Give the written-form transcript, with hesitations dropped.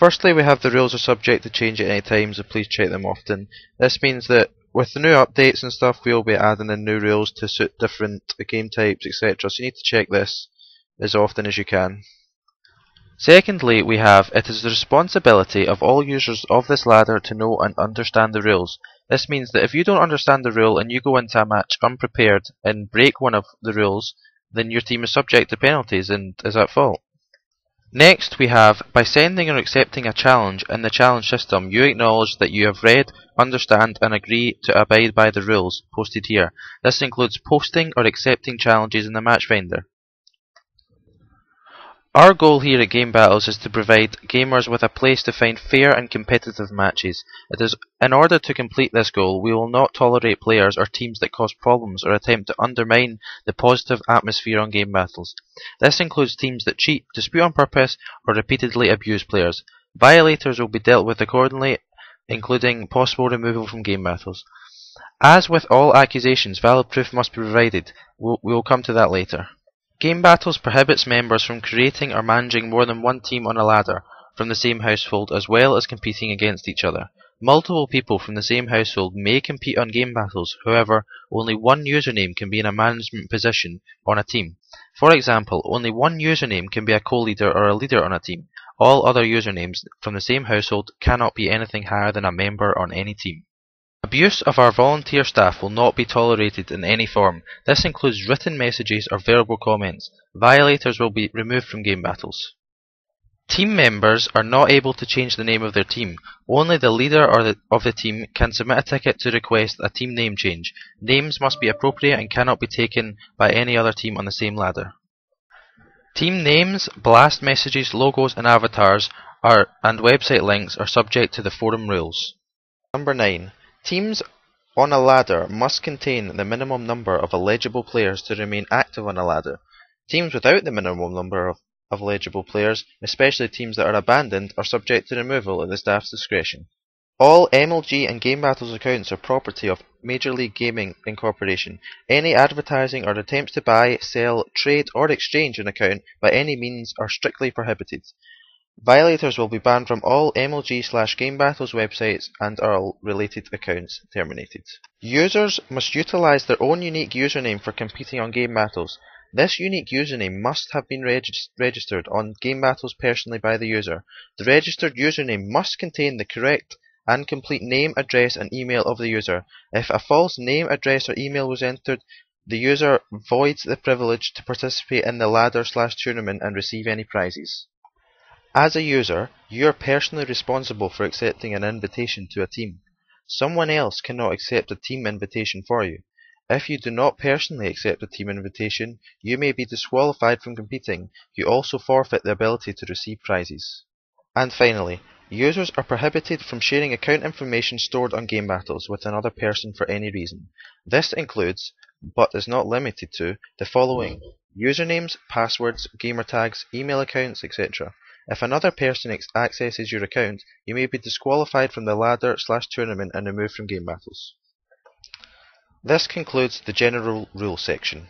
Firstly, we have the rules are subject to change at any time, so please check them often. This means that with the new updates and stuff, we'll be adding in new rules to suit different game types, etc. So you need to check this as often as you can. Secondly, we have it is the responsibility of all users of this ladder to know and understand the rules. This means that if you don't understand the rule and you go into a match unprepared and break one of the rules, then your team is subject to penalties and is at fault. Next, we have, by sending or accepting a challenge in the challenge system, you acknowledge that you have read, understand and agree to abide by the rules posted here. This includes posting or accepting challenges in the match finder. Our goal here at Game Battles is to provide gamers with a place to find fair and competitive matches. It is in order to complete this goal, we will not tolerate players or teams that cause problems or attempt to undermine the positive atmosphere on Game Battles. This includes teams that cheat, dispute on purpose, or repeatedly abuse players. Violators will be dealt with accordingly, including possible removal from Game Battles. As with all accusations, valid proof must be provided. We will come to that later. Game Battles prohibits members from creating or managing more than one team on a ladder from the same household, as well as competing against each other. Multiple people from the same household may compete on Game Battles, however, only one username can be in a management position on a team. For example, only one username can be a co-leader or a leader on a team. All other usernames from the same household cannot be anything higher than a member on any team. Abuse of our volunteer staff will not be tolerated in any form. This includes written messages or verbal comments. Violators will be removed from Game Battles. Team members are not able to change the name of their team. Only the leader of the team can submit a ticket to request a team name change. Names must be appropriate and cannot be taken by any other team on the same ladder. Team names, blast messages, logos and avatars and website links are subject to the forum rules. Number 9. Teams on a ladder must contain the minimum number of eligible players to remain active on a ladder. Teams without the minimum number of eligible players, especially teams that are abandoned, are subject to removal at the staff's discretion. All MLG and Game Battles accounts are property of Major League Gaming Incorporation. Any advertising or attempts to buy, sell, trade or exchange an account by any means are strictly prohibited. Violators will be banned from all MLG/Game Battles websites and all related accounts terminated. Users must utilize their own unique username for competing on Game Battles. This unique username must have been registered on Game Battles personally by the user. The registered username must contain the correct and complete name, address and email of the user. If a false name, address or email was entered, the user voids the privilege to participate in the ladder/tournament and receive any prizes. As a user, you are personally responsible for accepting an invitation to a team. Someone else cannot accept a team invitation for you. If you do not personally accept a team invitation, you may be disqualified from competing. You also forfeit the ability to receive prizes. And finally, users are prohibited from sharing account information stored on Game Battles with another person for any reason. This includes, but is not limited to, the following: usernames, passwords, gamer tags, email accounts, etc. If another person accesses your account, you may be disqualified from the ladder/tournament and removed from Game Battles. This concludes the general rules section.